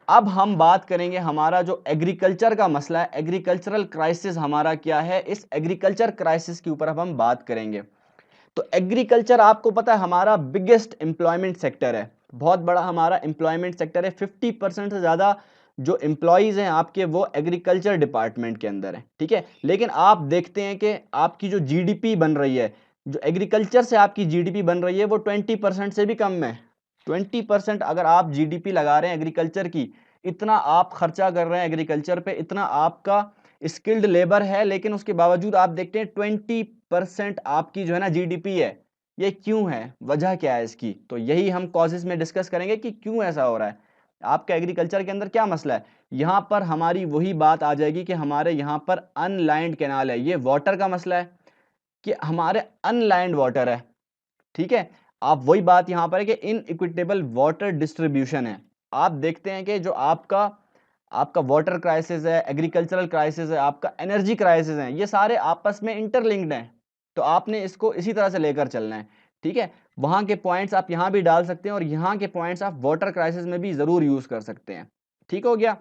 अब हम बात करेंगे हमारा जो एग्रीकल्चर का मसला है, एग्रीकल्चरल क्राइसिस हमारा क्या है, इस एग्रीकल्चर क्राइसिस के ऊपर अब हम बात करेंगे। तो एग्रीकल्चर आपको पता है हमारा बिगेस्ट एम्प्लॉयमेंट सेक्टर है, बहुत बड़ा हमारा एम्प्लॉयमेंट सेक्टर है। 50% से ज़्यादा जो एम्प्लॉयज़ हैं आपके वो एग्रीकल्चर डिपार्टमेंट के अंदर है, ठीक है। लेकिन आप देखते हैं कि आपकी जो जीडीपी बन रही है, जो एग्रीकल्चर से आपकी जीडीपी बन रही है वो 20% से भी कम है। 20% अगर आप जीडीपी लगा रहे हैं एग्रीकल्चर की, इतना आप खर्चा कर रहे हैं एग्रीकल्चर पे, इतना आपका स्किल्ड लेबर है, लेकिन उसके बावजूद आप देखते हैं 20% आपकी जो है ना जीडीपी है। ये क्यों है, वजह क्या है इसकी? तो यही हम कॉजेज में डिस्कस करेंगे कि क्यों ऐसा हो रहा है, आपका एग्रीकल्चर के अंदर क्या मसला है। यहाँ पर हमारी वही बात आ जाएगी कि हमारे यहाँ पर अनलाइंड कैनाल है, ये वाटर का मसला है कि हमारे अनलाइंड वाटर है, ठीक है। आप वही बात यहाँ पर है कि इनइक्विटेबल वाटर डिस्ट्रीब्यूशन है। आप देखते हैं कि जो आपका आपका वाटर क्राइसिस है, एग्रीकल्चरल क्राइसिस है, आपका एनर्जी क्राइसिस है, ये सारे आपस में इंटरलिंक्ड हैं। तो आपने इसको इसी तरह से लेकर चलना है, ठीक है। वहाँ के पॉइंट्स आप यहाँ भी डाल सकते हैं और यहाँ के पॉइंट्स आप वाटर क्राइसिस में भी ज़रूर यूज़ कर सकते हैं, ठीक हो गया।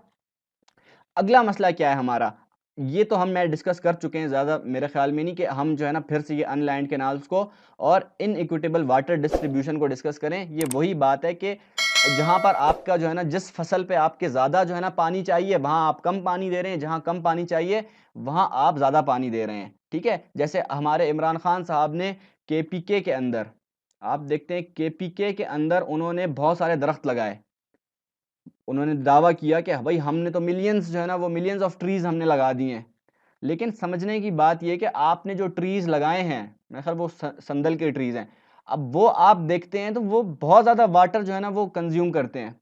अगला मसला क्या है हमारा, ये तो मैं डिस्कस कर चुके हैं, ज़्यादा मेरे ख्याल में नहीं कि हम जो है ना फिर से ये अनलैंड कैनाल्स को और इनइक्विटेबल वाटर डिस्ट्रीब्यूशन को डिस्कस करें। ये वही बात है कि जहाँ पर आपका जो है ना जिस फसल पे आपके ज़्यादा जो है ना पानी चाहिए वहाँ आप कम पानी दे रहे हैं, जहाँ कम पानी चाहिए वहाँ आप ज़्यादा पानी दे रहे हैं, ठीक है। जैसे हमारे इमरान खान साहब ने केपीके के अंदर, आप देखते हैं केपीके के अंदर उन्होंने बहुत सारे दरख्त लगाए। उन्होंने दावा किया कि भाई हमने तो मिलियंस जो है ना वो मिलियंस ऑफ ट्रीज हमने लगा दिए हैं। लेकिन समझने की बात यह कि आपने जो ट्रीज लगाए हैं, मेरे ख्याल वो संदल के ट्रीज हैं, अब वो आप देखते हैं तो वो बहुत ज्यादा वाटर जो है ना वो कंज्यूम करते हैं,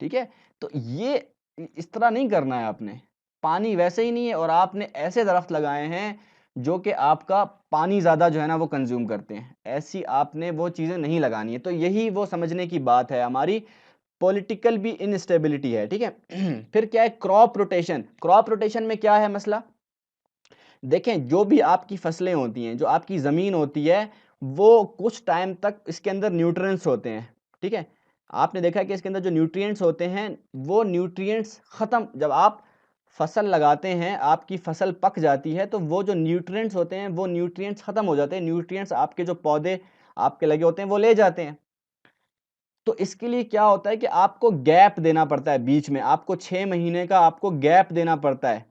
ठीक है। तो ये इस तरह नहीं करना है आपने, पानी वैसे ही नहीं है और आपने ऐसे दरख्त लगाए हैं जो कि आपका पानी ज्यादा जो है ना वो कंज्यूम करते हैं, ऐसी आपने वो चीजें नहीं लगानी है। तो यही वो समझने की बात है हमारी, पॉलिटिकल भी इनस्टेबिलिटी है, ठीक है। फिर क्या है, क्रॉप रोटेशन। क्रॉप रोटेशन में क्या है मसला, देखें जो भी आपकी फसलें होती हैं, जो आपकी ज़मीन होती है, वो कुछ टाइम तक इसके अंदर न्यूट्रिएंट्स होते हैं, ठीक है। आपने देखा है कि इसके अंदर जो न्यूट्रिएंट्स होते हैं वो न्यूट्रिएंट्स ख़त्म, जब आप फसल लगाते हैं आपकी फसल पक जाती है तो वो जो न्यूट्रिएंट्स होते हैं वो न्यूट्रिएंट्स ख़त्म हो जाते हैं, न्यूट्रिएंट्स आपके जो पौधे आपके लगे होते हैं वो ले जाते हैं। तो इसके लिए क्या होता है कि आपको गैप देना पड़ता है बीच में, आपको 6 महीने का आपको गैप देना पड़ता है,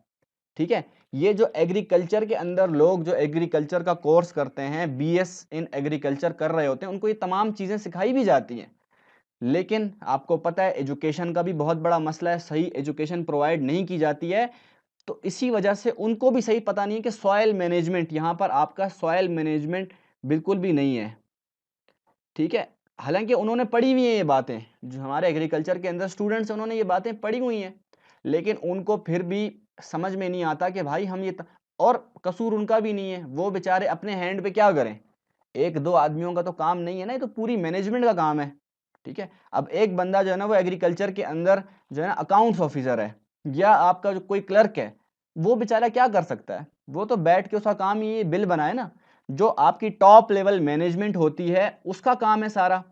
ठीक है। ये जो एग्रीकल्चर के अंदर लोग जो एग्रीकल्चर का कोर्स करते हैं, बीएस इन एग्रीकल्चर कर रहे होते हैं, उनको ये तमाम चीज़ें सिखाई भी जाती हैं। लेकिन आपको पता है एजुकेशन का भी बहुत बड़ा मसला है, सही एजुकेशन प्रोवाइड नहीं की जाती है। तो इसी वजह से उनको भी सही पता नहीं है कि सॉयल मैनेजमेंट, यहाँ पर आपका सॉयल मैनेजमेंट बिल्कुल भी नहीं है, ठीक है। हालांकि उन्होंने पढ़ी हुई हैं ये बातें, जो हमारे एग्रीकल्चर के अंदर स्टूडेंट्स हैं उन्होंने ये बातें पढ़ी हुई हैं, लेकिन उनको फिर भी समझ में नहीं आता कि भाई हम और कसूर उनका भी नहीं है, वो बेचारे अपने हैंड पे क्या करें, एक दो आदमियों का तो काम नहीं है ना, ये तो पूरी मैनेजमेंट का काम है, ठीक है। अब एक बंदा जो है ना वो एग्रीकल्चर के अंदर जो है ना अकाउंट्स ऑफिसर है या आपका जो कोई क्लर्क है, वो बेचारा क्या कर सकता है, वो तो बैठ के उसका काम ये बिल बनाए ना, जो आपकी टॉप लेवल मैनेजमेंट होती है उसका काम है सारा,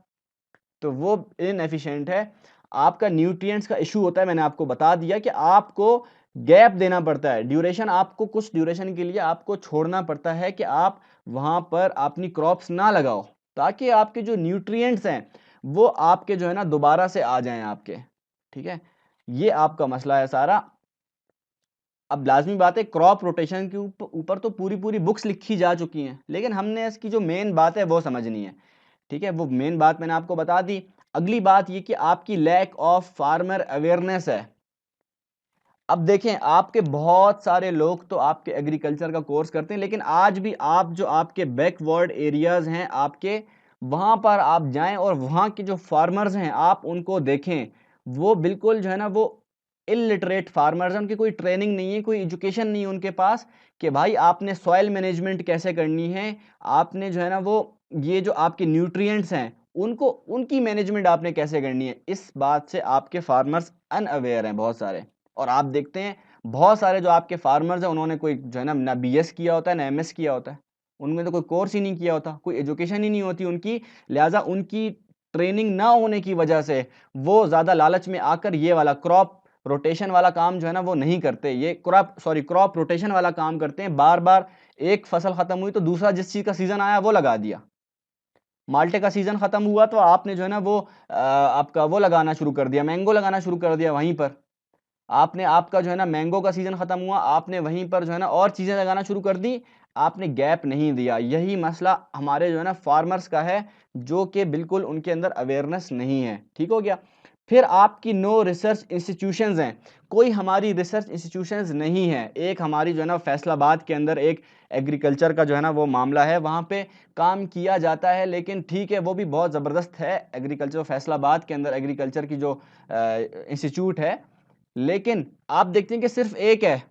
तो वो इनएफिशिएंट है। आपका न्यूट्रिएंट्स का इशू होता है, मैंने आपको बता दिया कि आपको गैप देना पड़ता है, ड्यूरेशन, आपको कुछ ड्यूरेशन के लिए आपको छोड़ना पड़ता है कि आप वहां पर अपनी क्रॉप्स ना लगाओ, ताकि आपके जो न्यूट्रिएंट्स हैं वो आपके जो है ना दोबारा से आ जाएं आपके, ठीक है। ये आपका मसला है सारा। अब लाजमी बात है क्रॉप रोटेशन के ऊपर तो पूरी पूरी बुक्स लिखी जा चुकी हैं, लेकिन हमने इसकी जो मेन बात है वो समझनी है, ठीक है। वो मेन बात मैंने आपको बता दी। अगली बात ये कि आपकी लैक ऑफ फार्मर अवेयरनेस है। अब देखें आपके बहुत सारे लोग तो आपके एग्रीकल्चर का कोर्स करते हैं, लेकिन आज भी आप जो आपके बैकवर्ड एरियाज हैं आपके, वहां पर आप जाएं और वहां के जो फार्मर्स हैं आप उनको देखें, वो बिल्कुल जो है ना वो इलिटरेट फार्मर्स हैं, उनकी कोई ट्रेनिंग नहीं है, कोई एजुकेशन नहीं है उनके पास कि भाई आपने सॉइल मैनेजमेंट कैसे करनी है, आपने जो है ना वो ये जो आपके न्यूट्रिएंट्स हैं उनको उनकी मैनेजमेंट आपने कैसे करनी है, इस बात से आपके फार्मर्स अनअवेयर हैं बहुत सारे। और आप देखते हैं बहुत सारे जो आपके फार्मर्स हैं उन्होंने कोई जो है ना बीएस किया होता है ना एमएस किया होता है, उनमें तो कोई कोर्स ही नहीं किया होता, कोई एजुकेशन ही नहीं होती उनकी, लिहाजा उनकी ट्रेनिंग ना होने की वजह से वो ज़्यादा लालच में आकर ये वाला क्रॉप रोटेशन वाला काम जो है ना वो नहीं करते, ये क्रॉप रोटेशन वाला काम करते हैं। बार बार एक फसल खत्म हुई तो दूसरा जिस चीज़ का सीजन आया वो लगा दिया। माल्टे का सीजन खत्म हुआ तो आपने जो है ना वो आपका वो लगाना शुरू कर दिया, मैंगो लगाना शुरू कर दिया वहीं पर। आपने आपका जो है ना मैंगो का सीजन खत्म हुआ, आपने वहीं पर जो है ना और चीजें लगाना शुरू कर दी, आपने गैप नहीं दिया। यही मसला हमारे जो है ना फार्मर्स का है, जो कि बिल्कुल उनके अंदर अवेयरनेस नहीं है। ठीक हो गया। फिर आपकी नो रिसर्च इंस्टीट्यूशंस हैं, कोई हमारी रिसर्च इंस्टीट्यूशंस नहीं है। एक हमारी जो है ना फैसलाबाद के अंदर एक एग्रीकल्चर का जो है ना वो मामला है, वहाँ पे काम किया जाता है, लेकिन ठीक है वो भी बहुत ज़बरदस्त है। एग्रीकल्चर फैसलाबाद के अंदर एग्रीकल्चर की जो इंस्टीट्यूट है, लेकिन आप देखते हैं कि सिर्फ एक है।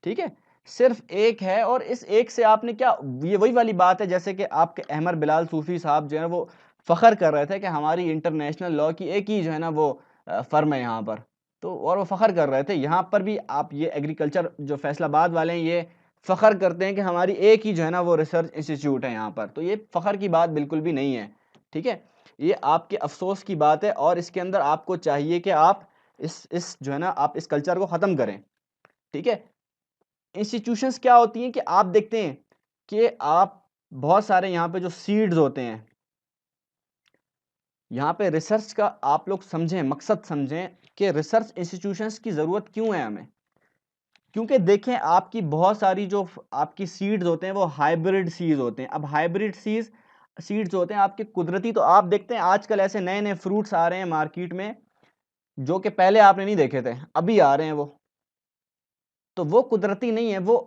ठीक है, सिर्फ एक है, और इस एक से आपने क्या, ये वही वाली बात है जैसे कि आपके अहमद बिलाल सूफी साहब जो है वो फख्र कर रहे थे कि हमारी इंटरनेशनल लॉ की एक ही जो है ना वो फर्म है यहाँ पर। तो और वो फख्र कर रहे थे, यहाँ पर भी आप ये एग्रीकल्चर जो फैसलाबाद वाले हैं ये फख्र करते हैं कि हमारी एक ही जो है ना वो रिसर्च इंस्टीट्यूट है यहाँ पर। तो ये फख्र की बात बिल्कुल भी नहीं है। ठीक है, ये आपके अफसोस की बात है, और इसके अंदर आपको चाहिए कि आप इस जो है ना आप इस कल्चर को ख़त्म करें। ठीक है, इंस्टीट्यूशंस क्या होती हैं कि आप देखते हैं कि आप बहुत सारे यहाँ पे जो सीड्स होते हैं, यहाँ पे रिसर्च का आप लोग समझें, मकसद समझें कि रिसर्च इंस्टीट्यूशंस की ज़रूरत क्यों है हमें। क्योंकि देखें आपकी बहुत सारी जो आपकी सीड्स होते हैं वो हाइब्रिड सीड्स होते हैं। अब हाइब्रिड सीड्स होते हैं आपके कुदरती, तो आप देखते हैं आजकल ऐसे नए नए फ्रूट्स आ रहे हैं मार्केट में जो कि पहले आपने नहीं देखे थे, अभी आ रहे हैं वो। तो वो कुदरती नहीं है वो।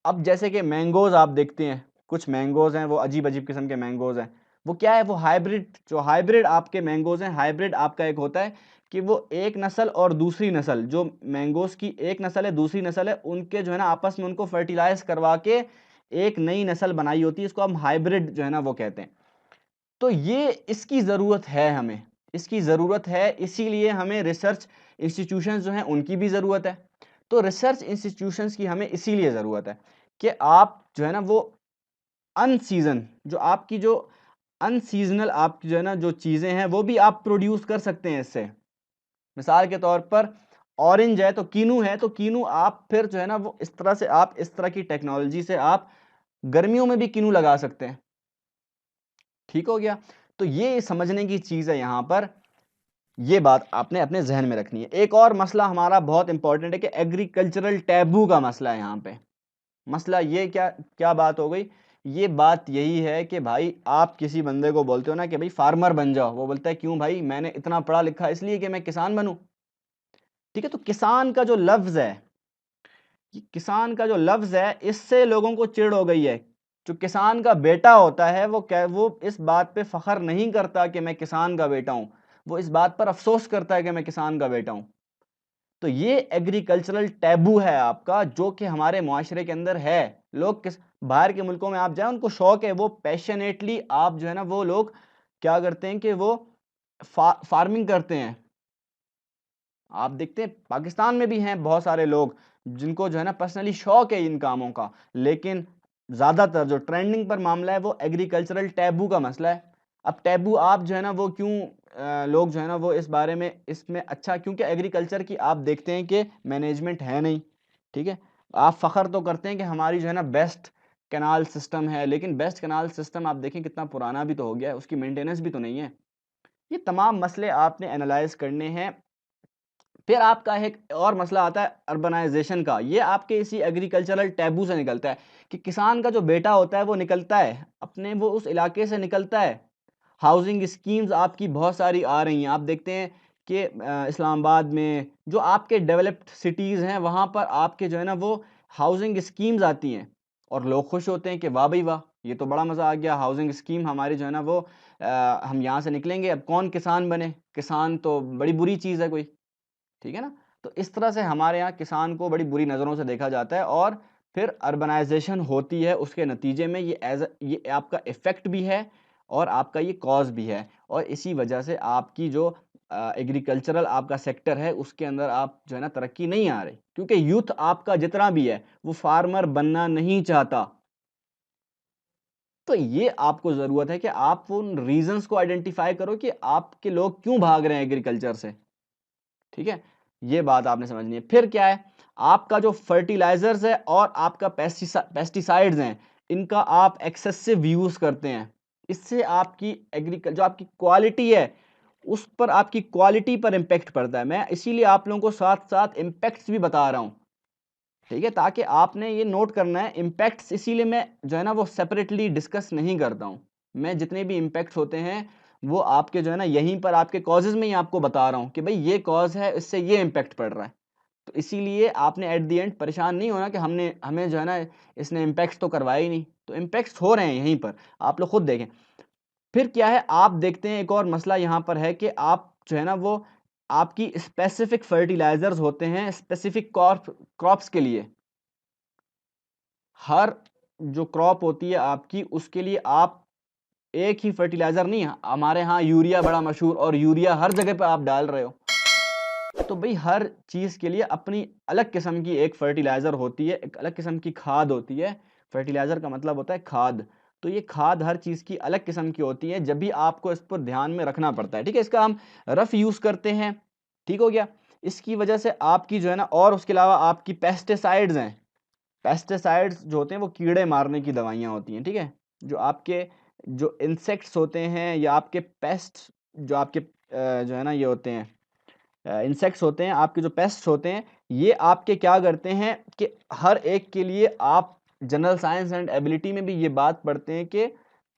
अब जैसे कि मैंगोज़ आप देखते हैं, कुछ मैंगोज़ हैं वो अजीब-अजीब किस्म के मैंगोज़ हैं। वो क्या है, वो हाइब्रिड, जो हाइब्रिड आपके मैंगोज़ हैं, हाइब्रिड आपका एक होता है कि वो एक नस्ल और दूसरी नस्ल, जो मैंगोज़ की एक नस्ल है, दूसरी नस्ल है, उनके जो है ना आपस में उनको फर्टिलाइज़ करवा के एक नई नस्ल बनाई होती है, इसको हम हाइब्रिड जो है ना वो कहते हैं। तो ये इसकी ज़रूरत है हमें, इसकी ज़रूरत है, इसीलिए हमें रिसर्च इंस्टीट्यूशंस जो हैं उनकी भी ज़रूरत है। तो रिसर्च इंस्टीट्यूशंस की हमें इसीलिए ज़रूरत है कि आप जो है ना वो जो आपकी जो अनसीज़नल आपकी जो है ना जो चीज़ें हैं वो भी आप प्रोड्यूस कर सकते हैं इससे। मिसाल के तौर पर ऑरेंज है तो कीनू है, तो कीनू आप फिर जो है ना वो इस तरह से आप इस तरह की टेक्नोलॉजी से आप गर्मियों में भी कीनू लगा सकते हैं। ठीक हो गया। तो ये समझने की चीज़ है यहाँ पर, ये बात आपने अपने ज़हन में रखनी है। एक और मसला हमारा बहुत इंपॉर्टेंट है कि एग्रीकल्चरल टैबू का मसला है यहाँ पे। मसला ये क्या क्या बात हो गई? ये बात यही है कि भाई आप किसी बंदे को बोलते हो ना कि भाई फार्मर बन जाओ, वो बोलता है क्यों भाई, मैंने इतना पढ़ा लिखा इसलिए कि मैं किसान बनूं। ठीक है, तो किसान का जो लफ्ज़ है, ये किसान का जो लफ्ज़ है इससे लोगों को चिढ़ हो गई है। जो किसान का बेटा होता है वो इस बात पे फ़ख्र नहीं करता कि मैं किसान का बेटा हूँ, वो इस बात पर अफ़सोस करता है कि मैं किसान का बेटा हूँ। तो ये एग्रीकल्चरल टैबू है आपका, जो कि हमारे मुआशरे के अंदर है। लोग किस बाहर के मुल्कों में आप जाएँ, उनको शौक है, वो पैशनेटली आप जो है ना वो लोग क्या करते हैं कि वो फार्मिंग करते हैं। आप देखते हैं पाकिस्तान में भी हैं बहुत सारे लोग जिनको जो है ना पर्सनली शौक है इन कामों का, लेकिन ज़्यादातर जो ट्रेंडिंग पर मामला है वो एग्रीकल्चरल टैबू का मसला है। अब टैबू आप जो है ना वो क्यों लोग जो है ना वो इस बारे में इसमें अच्छा, क्योंकि एग्रीकल्चर की आप देखते हैं कि मैनेजमेंट है नहीं। ठीक है, आप फ़ख्र तो करते हैं कि हमारी जो है ना बेस्ट कैनाल सिस्टम है, लेकिन बेस्ट कैनाल सिस्टम आप देखें कितना पुराना भी तो हो गया है, उसकी मेंटेनेंस भी तो नहीं है। ये तमाम मसले आपने एनालाइज करने हैं। फिर आपका एक और मसला आता है अर्बनाइजेशन का। ये आपके इसी एग्रीकल्चरल टैबू से निकलता है कि किसान का जो बेटा होता है वो निकलता है अपने, वो उस इलाके से निकलता है। हाउसिंग स्कीम्स आपकी बहुत सारी आ रही हैं, आप देखते हैं कि इस्लामाबाद में जो आपके डेवलप्ड सिटीज़ हैं वहाँ पर आपके जो है ना वो हाउसिंग स्कीम्स आती हैं, और लोग खुश होते हैं कि वाह भाई वाह, ये तो बड़ा मज़ा आ गया, हाउसिंग स्कीम हमारी जो है ना वो हम यहाँ से निकलेंगे, अब कौन किसान बने, किसान तो बड़ी बुरी चीज़ है कोई। ठीक है ना? तो इस तरह से हमारे यहाँ किसान को बड़ी बुरी नज़रों से देखा जाता है, और फिर अर्बनाइजेशन होती है उसके नतीजे में, ये आपका इफ़ेक्ट भी है और आपका ये कॉज़ भी है, और इसी वजह से आपकी जो एग्रीकल्चरल आपका सेक्टर है उसके अंदर आप जो है ना तरक्की नहीं आ रही, क्योंकि यूथ आपका जितना भी है वो फार्मर बनना नहीं चाहता। तो ये आपको ज़रूरत है कि आप उन रीजंस को आइडेंटिफाई करो कि आपके लोग क्यों भाग रहे हैं एग्रीकल्चर से, ठीक है। ये बात आपने समझनी है। फिर क्या है, आपका जो फर्टिलाइजर्स है और आपका पेस्टिसाइड्स हैं, इनका आप एक्सेसिव यूज करते हैं, इससे आपकी जो आपकी क्वालिटी है उस पर, आपकी क्वालिटी पर इम्पैक्ट पड़ता है। मैं इसीलिए आप लोगों को साथ साथ इम्पैक्ट्स भी बता रहा हूं, ठीक है, ताकि आपने ये नोट करना है इम्पैक्ट्स। इसीलिए मैं जो है ना वो सेपरेटली डिस्कस नहीं करता हूं। मैं जितने भी इम्पैक्ट्स होते हैं वो आपके जो है ना यहीं पर आपके कॉजेज में ही आपको बता रहा हूं कि भाई ये कॉज है, इससे ये इम्पैक्ट पड़ रहा है। तो इसीलिए आपने एट द एंड परेशान नहीं होना कि हमें जो है ना इसने इम्पैक्ट्स तो करवाए ही नहीं। तो इम्पैक्ट्स हो रहे हैं यहीं पर, आप लोग खुद देखें। फिर क्या है, आप देखते हैं एक और मसला यहाँ पर है कि आप जो है ना वो आपकी स्पेसिफिक फर्टिलाइजर्स होते हैं स्पेसिफिक क्रॉप्स के लिए। हर जो क्रॉप होती है आपकी, उसके लिए आप एक ही फर्टिलाइजर नहीं, हमारे यहाँ यूरिया बड़ा मशहूर, और यूरिया हर जगह पे आप डाल रहे हो, तो भाई हर चीज के लिए अपनी अलग किस्म की एक फर्टिलाइजर होती है, एक अलग किस्म की खाद होती है। फर्टिलाइजर का मतलब होता है खाद। तो ये खाद हर चीज की अलग किस्म की होती है, जब भी आपको इस पर ध्यान में रखना पड़ता है, ठीक है। इसका हम रफ यूज करते हैं, ठीक हो गया। इसकी वजह से आपकी जो है ना, और उसके अलावा आपकी पेस्टिसाइड्स हैं। पेस्टिसाइड्स जो होते हैं वो कीड़े मारने की दवाइयाँ होती हैं, ठीक है। जो आपके जो इंसेक्ट्स होते हैं या आपके पेस्ट, जो आपके जो है ना ये होते हैं इंसेक्ट्स होते हैं, आपके जो पेस्ट्स होते हैं, ये आपके क्या करते हैं कि हर एक के लिए, आप जनरल साइंस एंड एबिलिटी में भी ये बात पढ़ते हैं कि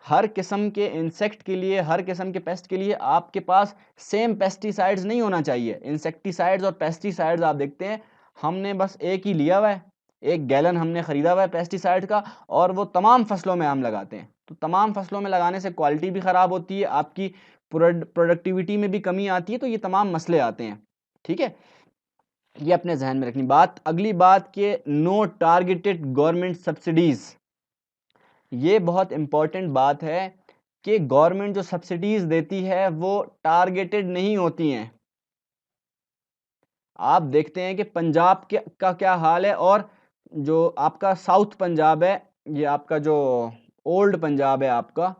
हर किस्म के इंसेक्ट के लिए, हर किस्म के पेस्ट के लिए आपके पास सेम पेस्टिसाइड्स नहीं होना चाहिए। इंसेक्टिसाइड्स और पेस्टिसाइड्स आप देखते हैं, हमने बस एक ही लिया हुआ है, 1 गैलन हमने खरीदा हुआ है पेस्टिसाइड का, और वो तमाम फसलों में हम लगाते हैं। तो तमाम फसलों में लगाने से क्वालिटी भी ख़राब होती है, आपकी प्रोडक्टिविटी में भी कमी आती है, तो ये तमाम मसले आते हैं, ठीक है। ये अपने जहन में रखनी बात। अगली बात कि नो टारगेटेड गवर्नमेंट सब्सिडीज, ये बहुत इंपॉर्टेंट बात है कि गवर्नमेंट जो सब्सिडीज देती है वो टारगेटेड नहीं होती हैं। आप देखते हैं कि पंजाब का क्या हाल है, और जो आपका साउथ पंजाब है, ये आपका जो ओल्ड पंजाब है आपका,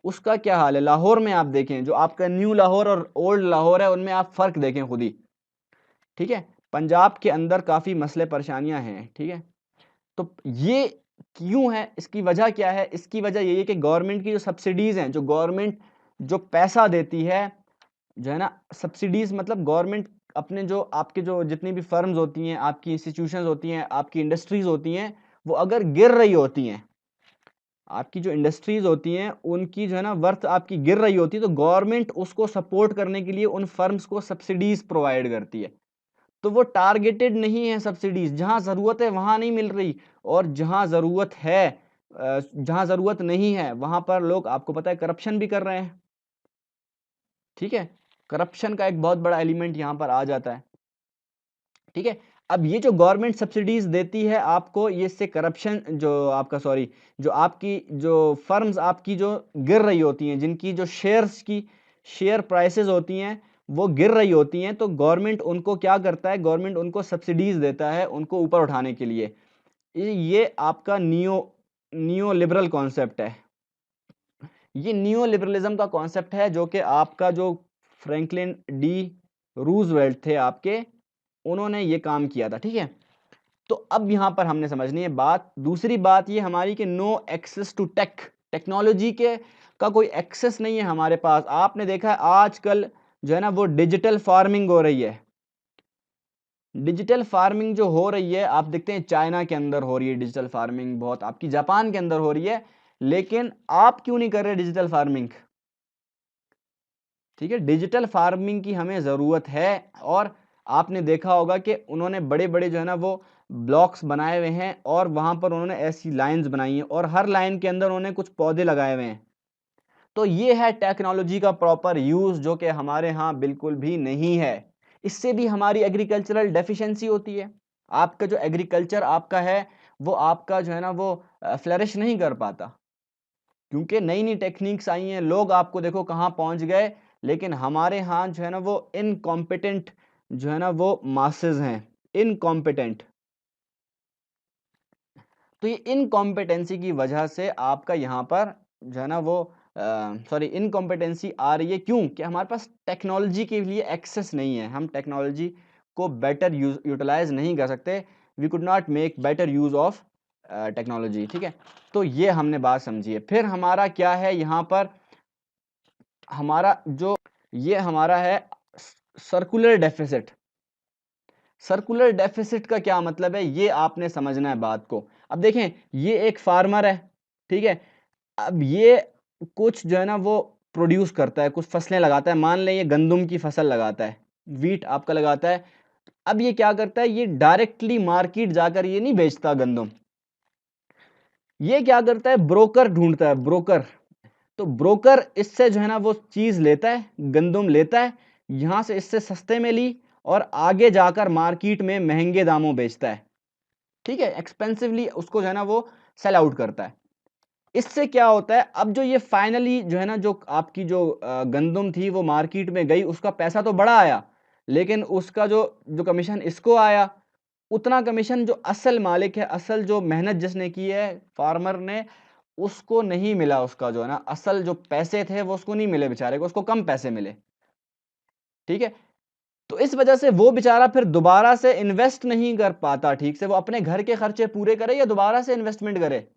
उसका क्या हाल है। लाहौर में आप देखें, जो आपका न्यू लाहौर और ओल्ड लाहौर है, उनमें आप फर्क देखें खुद ही, ठीक है। पंजाब के अंदर काफ़ी मसले परेशानियां हैं, ठीक है। तो ये क्यों है, इसकी वजह क्या है? इसकी वजह यही है कि गवर्नमेंट की जो सब्सिडीज़ हैं, जो गवर्नमेंट जो पैसा देती है, जो है ना, सब्सिडीज़ मतलब गवर्नमेंट अपने जो आपके जो जितनी भी फर्म्स होती हैं, आपकी इंस्टीट्यूशंस होती हैं, आपकी इंडस्ट्रीज़ होती हैं, वो अगर गिर रही होती हैं, आपकी जो इंडस्ट्रीज़ होती हैं उनकी जो है ना वर्थ आपकी गिर रही होती है, तो गवर्नमेंट उसको सपोर्ट करने के लिए उन फर्म्स को सब्सिडीज़ प्रोवाइड करती है। तो वो टारगेटेड नहीं है सब्सिडीज, जहां जरूरत है वहां नहीं मिल रही, और जहां जरूरत है जहां जरूरत नहीं है वहां पर लोग, आपको पता है, करप्शन भी कर रहे हैं, ठीक है। करप्शन का एक बहुत बड़ा एलिमेंट यहां पर आ जाता है, ठीक है। अब ये जो गवर्नमेंट सब्सिडीज देती है आपको, ये इससे करप्शन जो आपका, सॉरी, जो आपकी जो फर्म्स आपकी जो गिर रही होती हैं, जिनकी जो शेयर प्राइसेस होती हैं वो गिर रही होती हैं, तो गवर्नमेंट उनको क्या करता है, गवर्नमेंट उनको सब्सिडीज देता है उनको ऊपर उठाने के लिए। ये आपका नियो लिबरल कॉन्सेप्ट है। ये नियो लिबरलिज्म का कॉन्सेप्ट है, जो कि आपका जो फ्रैंकलिन डी रूजवेल्ट थे आपके, उन्होंने ये काम किया था, ठीक है। तो अब यहां पर हमने समझनी है बात, दूसरी बात ये हमारी कि नो एक्सेस टू टेक्नोलॉजी के का कोई एक्सेस नहीं है हमारे पास। आपने देखा है आजकल जो है ना वो डिजिटल फार्मिंग हो रही है। डिजिटल फार्मिंग जो हो रही है, आप देखते हैं चाइना के अंदर हो रही है डिजिटल फार्मिंग, बहुत आपकी जापान के अंदर हो रही है, लेकिन आप क्यों नहीं कर रहे डिजिटल फार्मिंग, ठीक है। डिजिटल फार्मिंग की हमें ज़रूरत है, और आपने देखा होगा कि उन्होंने बड़े बड़े जो है ना वो ब्लॉक्स बनाए हुए हैं, और वहाँ पर उन्होंने ऐसी लाइंस बनाई हैं, और हर लाइन के अंदर उन्होंने कुछ पौधे लगाए हुए हैं। तो ये है टेक्नोलॉजी का प्रॉपर यूज़, जो कि हमारे यहाँ बिल्कुल भी नहीं है। इससे भी हमारी एग्रीकल्चरल डेफिशिएंसी होती है। आपका जो एग्रीकल्चर आपका है, वो आपका जो है ना वो फ्लरिश नहीं कर पाता, क्योंकि नई नई टेक्निक्स आई हैं। लोग आपको देखो कहाँ पहुँच गए, लेकिन हमारे यहाँ जो है ना वो इनकॉम्पिटेंट जो है ना वो मासेस हैं, इनकॉम्पिटेंट। तो ये इनकॉम्पिटेंसी की वजह से आपका यहाँ पर जो है ना वो इनकॉम्पिटेंसी आ रही है। क्यों? कि हमारे पास टेक्नोलॉजी के लिए एक्सेस नहीं है, हम टेक्नोलॉजी को बेटर यूटिलाइज नहीं कर सकते, we could not make better use of technology. ठीक है, तो ये हमने बात समझी है। फिर हमारा क्या है यहाँ पर, हमारा है सर्कुलर डेफिसिट। सर्कुलर डेफिसिट का क्या मतलब है, ये आपने समझना है बात को। अब देखें, ये एक फार्मर है, ठीक है, अब ये कुछ जो है ना वो प्रोड्यूस करता है, कुछ फसलें लगाता है, मान लें ये गंदम की फसल लगाता है, वीट आपका लगाता है। अब ये क्या करता है, ये डायरेक्टली मार्केट जाकर ये नहीं बेचता गंदम, ये क्या करता है, ब्रोकर ढूंढता है, ब्रोकर। तो ब्रोकर इससे जो है ना वो चीज लेता है, गंदम लेता है, यहां से इससे सस्ते में ली और आगे जाकर मार्केट में महंगे दामों बेचता है। ठीक है, एक्सपेंसिवली उसको जो है ना वो सेल आउट करता है। इससे क्या होता है, अब जो ये फाइनली जो है ना जो आपकी जो गंदम थी वो मार्केट में गई, उसका पैसा तो बड़ा आया, लेकिन उसका जो जो कमीशन इसको आया, उतना कमीशन जो असल मालिक है, असल जो मेहनत जिसने की है फार्मर ने, उसको नहीं मिला। उसका जो है ना असल जो पैसे थे वो उसको नहीं मिले बेचारे को, उसको कम पैसे मिले। ठीक है, तो इस वजह से वो बेचारा फिर दोबारा से इन्वेस्ट नहीं कर पाता ठीक से, वो अपने घर के खर्चे पूरे करे या दोबारा से इन्वेस्टमेंट करे।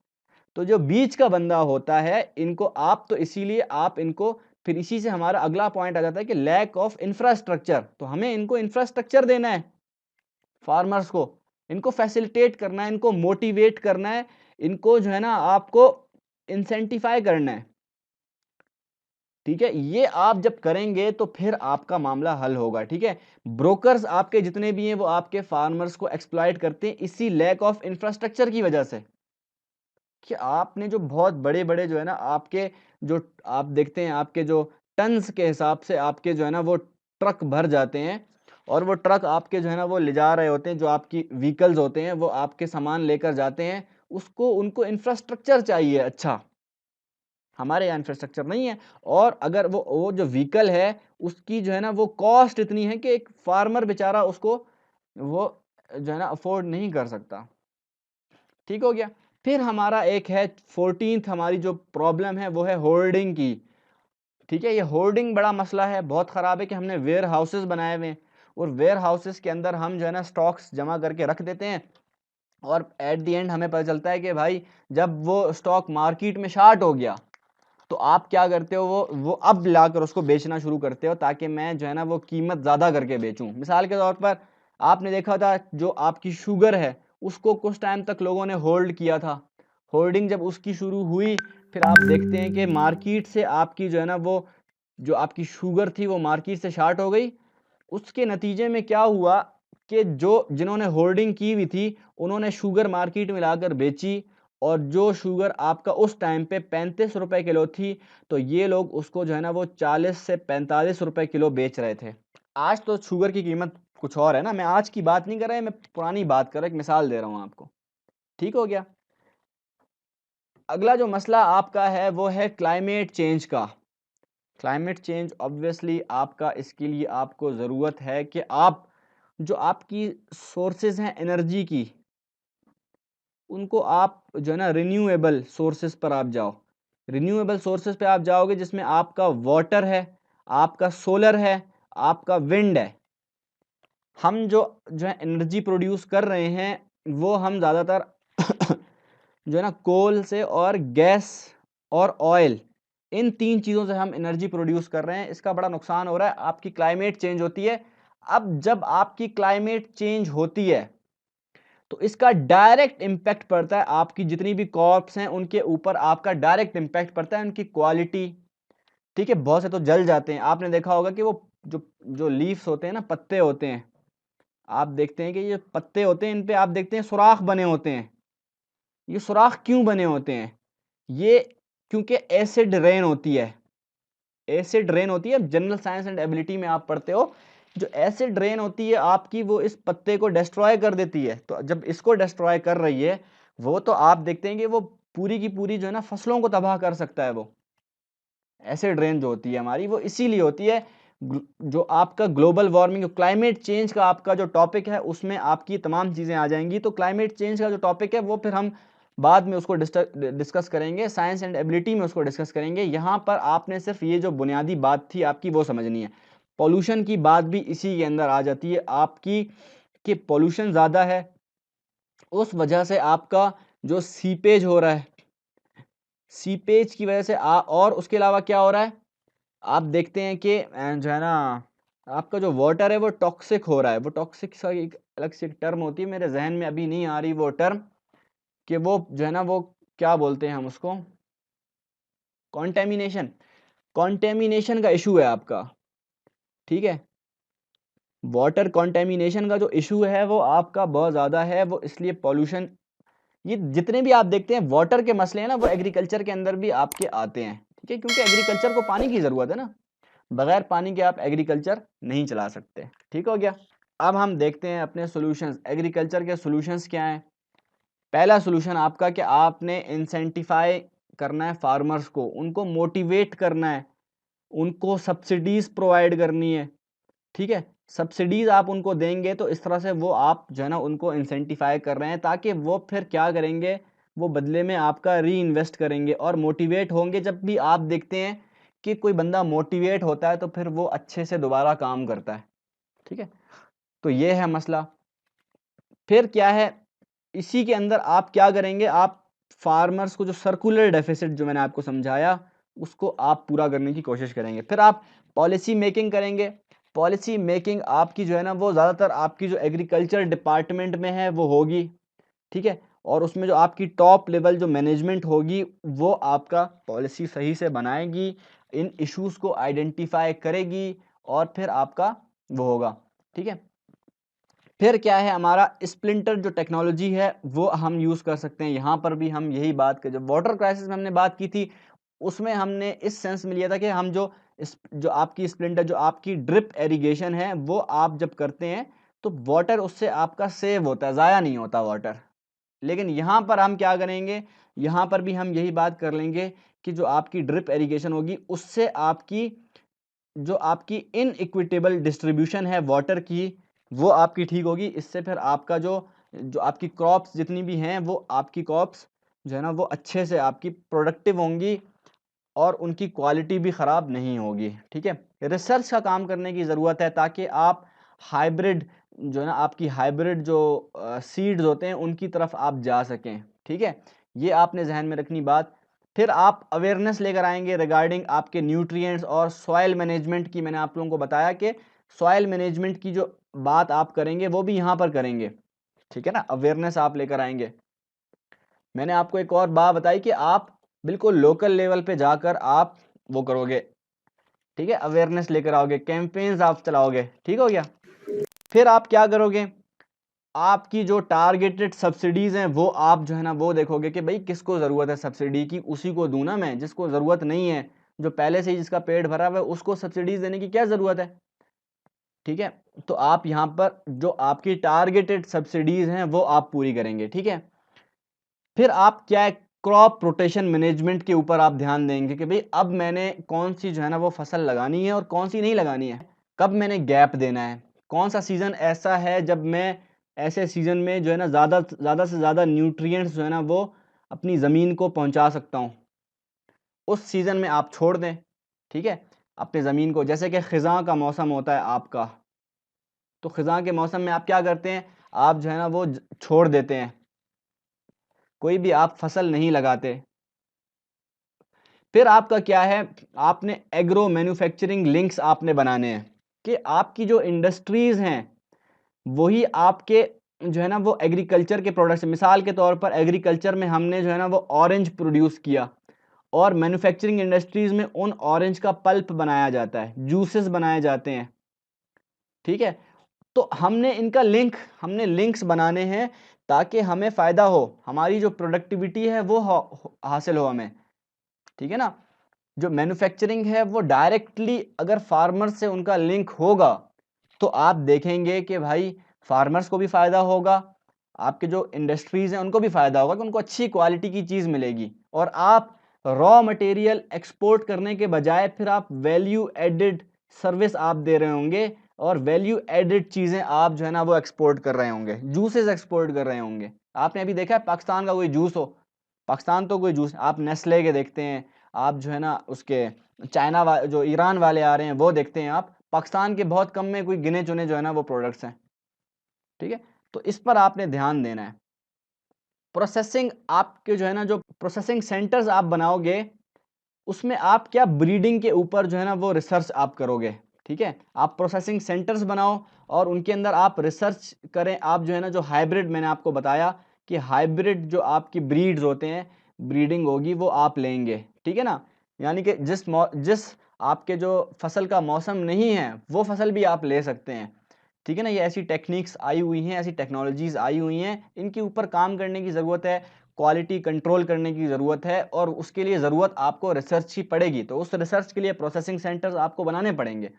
तो जो बीच का बंदा होता है, इनको आप तो इसीलिए आप इनको, फिर इसी से हमारा अगला पॉइंट आ जाता है कि लैक ऑफ इंफ्रास्ट्रक्चर। तो हमें इनको इंफ्रास्ट्रक्चर देना है, फार्मर्स को इनको फैसिलिटेट करना है, इनको मोटिवेट करना है, इनको जो है ना आपको इंसेंटिफाई करना है। ठीक है, ये आप जब करेंगे तो फिर आपका मामला हल होगा। ठीक है, ब्रोकर्स आपके जितने भी हैं वो आपके फार्मर्स को एक्सप्लॉइट करते हैं इसी लैक ऑफ इंफ्रास्ट्रक्चर की वजह से, कि आपने जो बहुत बड़े बड़े जो है ना आपके जो आप देखते हैं आपके जो टन्स के हिसाब से आपके जो है ना वो ट्रक भर जाते हैं, और वो ट्रक आपके जो है ना वो ले जा रहे होते हैं, जो आपकी व्हीकल्स होते हैं वो आपके सामान लेकर जाते हैं, उसको उनको इंफ्रास्ट्रक्चर चाहिए अच्छा। हमारे यहाँ इंफ्रास्ट्रक्चर नहीं है, और अगर वो जो व्हीकल है उसकी जो है ना वो कॉस्ट इतनी है कि एक फार्मर बेचारा उसको वो जो है ना अफोर्ड नहीं कर सकता। ठीक हो गया। फिर हमारा एक है 14th हमारी जो प्रॉब्लम है वो है होर्डिंग की। ठीक है, ये होर्डिंग बड़ा मसला है, बहुत ख़राब है कि हमने वेयर हाउसेस बनाए हुए हैं, और वेयर हाउसेस के अंदर हम जो है ना स्टॉक्स जमा करके रख देते हैं, और एट द एंड हमें पता चलता है कि भाई जब वो स्टॉक मार्केट में शार्ट हो गया, तो आप क्या करते हो, वो अब लाकर उसको बेचना शुरू करते हो, ताकि मैं जो है ना वो कीमत ज़्यादा करके बेचूं। मिसाल के तौर पर आपने देखा था जो आपकी शुगर है, उसको कुछ टाइम तक लोगों ने होल्ड किया था, होल्डिंग जब उसकी शुरू हुई, फिर आप देखते हैं कि मार्केट से आपकी जो है ना वो जो आपकी शुगर थी वो मार्केट से शार्ट हो गई। उसके नतीजे में क्या हुआ कि जो जिन्होंने होल्डिंग की हुई थी उन्होंने शुगर मार्केट में लाकर बेची, और जो शुगर आपका उस टाइम पे 35 रुपए किलो थी, तो ये लोग उसको जो है ना वो 40 से 45 रुपए किलो बेच रहे थे। आज तो शुगर की कीमत कुछ और है ना, मैं आज की बात नहीं कर रहा, मैं पुरानी बात कर रहा, एक मिसाल दे रहा हूँ आपको। ठीक हो गया। अगला जो मसला आपका है वो है क्लाइमेट चेंज का। क्लाइमेट चेंज ऑब्वियसली आपका, इसके लिए आपको ज़रूरत है कि आप जो आपकी सोर्सेज हैं एनर्जी की, उनको आप जो है ना रिन्यूएबल सोर्सेज पर आप जाओ। रिन्यूएबल सोर्सेज पे आप जाओगे जिसमें आपका वाटर है, आपका सोलर है, आपका विंड है। हम जो है एनर्जी प्रोड्यूस कर रहे हैं वो हम ज़्यादातर जो है ना कोल से और गैस और ऑयल, इन तीन चीज़ों से हम एनर्जी प्रोड्यूस कर रहे हैं। इसका बड़ा नुकसान हो रहा है, आपकी क्लाइमेट चेंज होती है। अब जब आपकी क्लाइमेट चेंज होती है तो इसका डायरेक्ट इम्पैक्ट पड़ता है आपकी जितनी भी क्रॉप्स हैं उनके ऊपर, आपका डायरेक्ट इम्पैक्ट पड़ता है उनकी क्वालिटी। ठीक है, बहुत से तो जल जाते हैं, आपने देखा होगा कि वो जो जो लीव्स होते हैं ना, पत्ते होते हैं, आप देखते हैं कि ये पत्ते होते हैं, इन पे आप देखते हैं सुराख बने होते हैं। ये सुराख क्यों बने होते हैं? ये क्योंकि एसिड रेन होती है। एसिड रेन होती है, जनरल साइंस एंड एबिलिटी में आप पढ़ते हो, जो एसिड रेन होती है आपकी वो इस पत्ते को डिस्ट्रॉय कर देती है। तो जब इसको डिस्ट्रॉय कर रही है वो, तो आप देखते हैं कि वो पूरी की पूरी जो है ना फसलों को तबाह कर सकता है। वो एसिड रेन जो होती है हमारी वो इसीलिए होती है। जो आपका ग्लोबल वार्मिंग क्लाइमेट चेंज का आपका जो टॉपिक है उसमें आपकी तमाम चीज़ें आ जाएंगी। तो क्लाइमेट चेंज का जो टॉपिक है वो फिर हम बाद में उसको डिस्कस करेंगे, साइंस एंड एबिलिटी में उसको डिस्कस करेंगे। यहाँ पर आपने सिर्फ ये जो बुनियादी बात थी आपकी वो समझनी है। पॉल्यूशन की बात भी इसी के अंदर आ जाती है आपकी, कि पॉल्यूशन ज़्यादा है, उस वजह से आपका जो सीपेज हो रहा है, सीपेज की वजह से और उसके अलावा क्या हो रहा है, आप देखते हैं कि जो है ना आपका जो वाटर है वो टॉक्सिक हो रहा है। वो टॉक्सिक का एक अलग से एक टर्म होती है, मेरे जहन में अभी नहीं आ रही वो टर्म, कि वो जो है ना वो क्या बोलते हैं हम उसको, कॉन्टेमिनेशन, कॉन्टेमिनेशन का इशू है आपका, ठीक है। वाटर कॉन्टेमिनेशन का जो इशू है वो आपका बहुत ज़्यादा है, वो इसलिए पॉल्यूशन, ये जितने भी आप देखते हैं वाटर के मसले हैं ना वो एग्रीकल्चर के अंदर भी आपके आते हैं, ठीक है, क्योंकि एग्रीकल्चर को पानी की ज़रूरत है ना, बगैर पानी के आप एग्रीकल्चर नहीं चला सकते, ठीक हो गया। अब हम देखते हैं अपने सॉल्यूशंस, एग्रीकल्चर के सॉल्यूशंस क्या हैं। पहला सॉल्यूशन आपका कि आपने इंसेंटिफाई करना है फार्मर्स को, उनको मोटिवेट करना है, उनको सब्सिडीज प्रोवाइड करनी है, ठीक है। सब्सिडीज आप उनको देंगे तो इस तरह से वो आप जो है ना उनको इंसेंटिफाई कर रहे हैं, ताकि वो फिर क्या करेंगे, वो बदले में आपका री इन्वेस्ट करेंगे और मोटिवेट होंगे। जब भी आप देखते हैं कि कोई बंदा मोटिवेट होता है तो फिर वो अच्छे से दोबारा काम करता है, ठीक है। तो ये है मसला। फिर क्या है, इसी के अंदर आप क्या करेंगे, आप फार्मर्स को जो सर्कुलर डेफिसिट जो मैंने आपको समझाया उसको आप पूरा करने की कोशिश करेंगे। फिर आप पॉलिसी मेकिंग करेंगे। पॉलिसी मेकिंग आपकी जो है ना वो ज़्यादातर आपकी जो एग्रीकल्चर डिपार्टमेंट में है वो होगी, ठीक है। और उसमें जो आपकी टॉप लेवल जो मैनेजमेंट होगी वो आपका पॉलिसी सही से बनाएगी, इन इश्यूज को आइडेंटिफाई करेगी और फिर आपका वो होगा, ठीक है। फिर क्या है, हमारा स्प्लिंटर जो टेक्नोलॉजी है वो हम यूज़ कर सकते हैं। यहाँ पर भी हम यही बात कर, जब वाटर क्राइसिस में हमने बात की थी उसमें हमने इस सेंस में लिया था कि हम जो आपकी स्प्लिंटर, जो आपकी ड्रिप एरिगेशन है वो आप जब करते हैं तो वाटर उससे आपका सेव होता है, ज़ाया नहीं होता वाटर। लेकिन यहाँ पर हम क्या करेंगे, यहाँ पर भी हम यही बात कर लेंगे कि जो आपकी ड्रिप एरिगेशन होगी उससे आपकी जो आपकी इनइक्विटेबल डिस्ट्रीब्यूशन है वाटर की वो आपकी ठीक होगी। इससे फिर आपका जो जो आपकी क्रॉप्स जितनी भी हैं वो आपकी क्रॉप्स जो है ना वो अच्छे से आपकी प्रोडक्टिव होंगी और उनकी क्वालिटी भी ख़राब नहीं होगी, ठीक है। रिसर्च का काम करने की ज़रूरत है ताकि आप हाइब्रिड जो है ना आपकी हाइब्रिड जो सीड्स होते हैं उनकी तरफ आप जा सकें, ठीक है। ये आपने जहन में रखनी बात। फिर आप अवेयरनेस लेकर आएंगे रिगार्डिंग आपके न्यूट्रिएंट्स और सॉइल मैनेजमेंट की। मैंने आप लोगों को बताया कि सॉइल मैनेजमेंट की जो बात आप करेंगे वो भी यहाँ पर करेंगे, ठीक है ना, अवेयरनेस आप लेकर आएंगे। मैंने आपको एक और बात बताई कि आप बिल्कुल लोकल लेवल पे जाकर आप वो करोगे, ठीक है, अवेयरनेस लेकर आओगे, कैंपेन्स आप चलाओगे, ठीक हो गया। फिर आप क्या करोगे, आपकी जो टारगेटेड सब्सिडीज हैं वो आप जो है ना वो देखोगे कि भाई किसको ज़रूरत है सब्सिडी की, उसी को दूं ना मैं, जिसको ज़रूरत नहीं है, जो पहले से ही जिसका पेट भरा हुआ है उसको सब्सिडीज देने की क्या ज़रूरत है, ठीक है। तो आप यहाँ पर जो आपकी टारगेटेड सब्सिडीज हैं वो आप पूरी करेंगे, ठीक है। फिर आप क्या है, क्रॉप रोटेशन मैनेजमेंट के ऊपर आप ध्यान देंगे कि भाई अब मैंने कौन सी जो है ना वो फसल लगानी है और कौन सी नहीं लगानी है, कब मैंने गैप देना है, कौन सा सीज़न ऐसा है जब मैं ऐसे सीज़न में जो है ना ज़्यादा से ज़्यादा न्यूट्रिएंट्स जो है ना वो अपनी ज़मीन को पहुंचा सकता हूं, उस सीज़न में आप छोड़ दें, ठीक है, अपनी ज़मीन को। जैसे कि ख़िज़ां का मौसम होता है आपका, तो ख़िज़ां के मौसम में आप क्या करते हैं, आप जो है ना वो छोड़ देते हैं, कोई भी आप फसल नहीं लगाते। फिर आपका क्या है, आपने एग्रो मैन्युफैक्चरिंग लिंक्स आपने बनाने हैं कि आपकी जो इंडस्ट्रीज हैं वही आपके जो है ना वो एग्रीकल्चर के प्रोडक्ट्स, मिसाल के तौर पर एग्रीकल्चर में हमने जो है ना वो ऑरेंज प्रोड्यूस किया और मैन्युफैक्चरिंग इंडस्ट्रीज में उन ऑरेंज का पल्प बनाया जाता है, जूसेस बनाए जाते हैं, ठीक है। तो हमने लिंक्स बनाने हैं ताकि हमें फ़ायदा हो, हमारी जो प्रोडक्टिविटी है वो हासिल हो हमें, ठीक है ना। जो मैन्युफैक्चरिंग है वो डायरेक्टली अगर फार्मर से उनका लिंक होगा तो आप देखेंगे कि भाई फार्मर्स को भी फ़ायदा होगा, आपके जो इंडस्ट्रीज़ हैं उनको भी फ़ायदा होगा कि उनको अच्छी क्वालिटी की चीज़ मिलेगी, और आप रॉ मटेरियल एक्सपोर्ट करने के बजाय फिर आप वैल्यू एडेड सर्विस आप दे रहे होंगे और वैल्यू एडेड चीज़ें आप जो है ना वो एक्सपोर्ट कर रहे होंगे, जूसेस एक्सपोर्ट कर रहे होंगे। आपने अभी देखा है पाकिस्तान का कोई जूस हो पाकिस्तान तो कोई जूस, आप नेस्ले के देखते हैं, आप जो है ना उसके चाइना जो ईरान वाले आ रहे हैं वो देखते हैं, आप पाकिस्तान के बहुत कम में कोई गिने चुने जो है ना वो प्रोडक्ट्स हैं। ठीक है, तो इस पर आपने ध्यान देना है। प्रोसेसिंग आपके जो है ना, जो प्रोसेसिंग सेंटर्स आप बनाओगे उसमें आप क्या ब्रीडिंग के ऊपर जो है ना वो रिसर्च आप करोगे। ठीक है, आप प्रोसेसिंग सेंटर्स बनाओ और उनके अंदर आप रिसर्च करें। आप जो है ना जो हाइब्रिड, मैंने आपको बताया कि हाइब्रिड जो आपकी ब्रीड्स होते हैं, ब्रीडिंग होगी वो आप लेंगे। ठीक है ना, यानी कि जिस आपके जो फसल का मौसम नहीं है वो फसल भी आप ले सकते हैं। ठीक है ना, ये ऐसी टेक्निक्स आई हुई हैं, ऐसी टेक्नोलॉजीज आई हुई हैं, इनके ऊपर काम करने की ज़रूरत है, क्वालिटी कंट्रोल करने की ज़रूरत है, और उसके लिए ज़रूरत आपको रिसर्च की पड़ेगी। तो उस रिसर्च के लिए प्रोसेसिंग सेंटर्स आपको बनाने पड़ेंगे।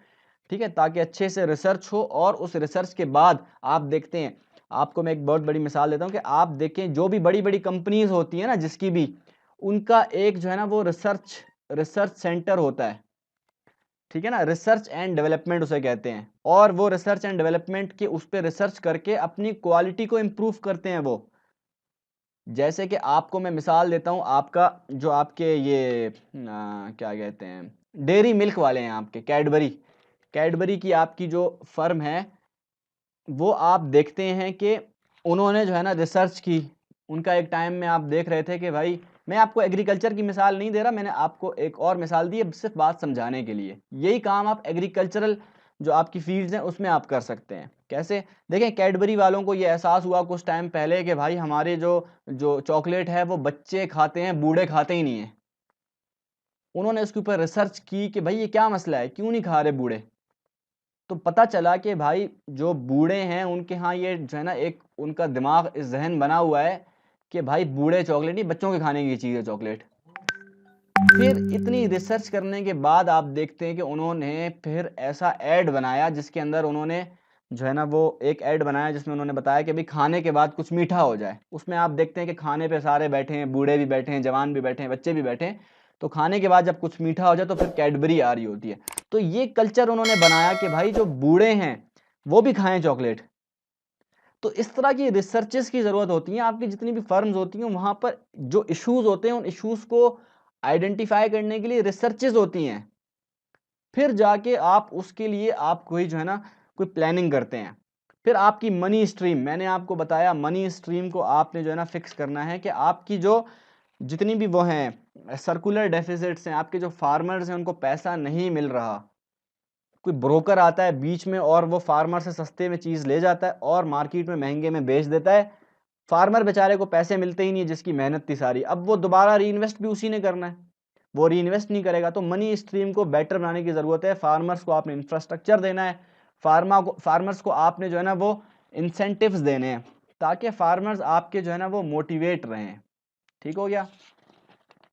ठीक है, ताकि अच्छे से रिसर्च हो, और उस रिसर्च के बाद आप देखते हैं, आपको मैं एक बहुत बड़ी मिसाल देता हूँ कि आप देखें जो भी बड़ी बड़ी कंपनीज होती है ना, जिसकी भी, उनका एक जो है ना वो रिसर्च सेंटर होता है। ठीक है ना, रिसर्च एंड डेवलपमेंट उसे कहते हैं, और वो रिसर्च एंड डेवलपमेंट के उस पर रिसर्च करके अपनी क्वालिटी को इम्प्रूव करते हैं वो। जैसे कि आपको मैं मिसाल देता हूँ, आपका जो आपके ये क्या कहते हैं, डेयरी मिल्क वाले हैं आपके, कैडबरी की आपकी जो फर्म है, वो आप देखते हैं कि उन्होंने जो है ना रिसर्च की। उनका एक टाइम में आप देख रहे थे कि भाई, मैं आपको एग्रीकल्चर की मिसाल नहीं दे रहा, मैंने आपको एक और मिसाल दी है सिर्फ बात समझाने के लिए। यही काम आप एग्रीकल्चरल जो आपकी फील्ड्स हैं उसमें आप कर सकते हैं। कैसे? देखें, कैडबरी वालों को ये एहसास हुआ कुछ टाइम पहले कि भाई हमारे जो जो चॉकलेट है वो बच्चे खाते हैं, बूढ़े खाते ही नहीं है। उन्होंने इसके ऊपर रिसर्च की कि भाई ये क्या मसला है, क्यों नहीं खा रहे बूढ़े। तो पता चला कि भाई जो बूढ़े हैं उनके यहाँ ये जो है ना एक उनका दिमाग इस जहन बना हुआ है कि भाई बूढ़े चॉकलेट नहीं, बच्चों के खाने की चीज़ है चॉकलेट। फिर इतनी रिसर्च करने के बाद आप देखते हैं कि उन्होंने फिर ऐसा ऐड बनाया जिसके अंदर उन्होंने जो है ना वो एक ऐड बनाया जिसमें उन्होंने बताया कि भाई खाने के बाद कुछ मीठा हो जाए। उसमें आप देखते हैं कि खाने पे सारे बैठे हैं, बूढ़े भी बैठे हैं, जवान भी बैठे हैं, बच्चे भी बैठे हैं। तो खाने के बाद जब कुछ मीठा हो जाए तो फिर कैडबरी आ रही होती है। तो ये कल्चर उन्होंने बनाया कि भाई जो बूढ़े हैं वो भी खाएं चॉकलेट। तो इस तरह की रिसर्चेस की ज़रूरत होती है। आपकी जितनी भी फर्म्स होती हैं वहाँ पर जो इश्यूज होते हैं उन इश्यूज को आइडेंटिफाई करने के लिए रिसर्चेस होती हैं। फिर जाके आप उसके लिए आप कोई जो है ना कोई प्लानिंग करते हैं। फिर आपकी मनी स्ट्रीम, मैंने आपको बताया मनी स्ट्रीम को आपने जो है ना फिक्स करना है कि आपकी जो जितनी भी वो हैं सर्कुलर डेफिसिट्स हैं, आपके जो फार्मर्स हैं उनको पैसा नहीं मिल रहा, कोई ब्रोकर आता है बीच में और वो फार्मर से सस्ते में चीज़ ले जाता है और मार्केट में महंगे में बेच देता है। फार्मर बेचारे को पैसे मिलते ही नहीं है जिसकी मेहनत थी सारी। अब वो दोबारा री इन्वेस्ट भी उसी ने करना है, वो री इन्वेस्ट नहीं करेगा। तो मनी स्ट्रीम को बेटर बनाने की ज़रूरत है। फार्मर्स को आपने इंफ्रास्ट्रक्चर देना है, फार्मर्स को आपने जो है ना वो इंसेंटिव्स देने हैं ताकि फार्मर्स आपके जो है ना वो मोटिवेट रहें। ठीक हो गया।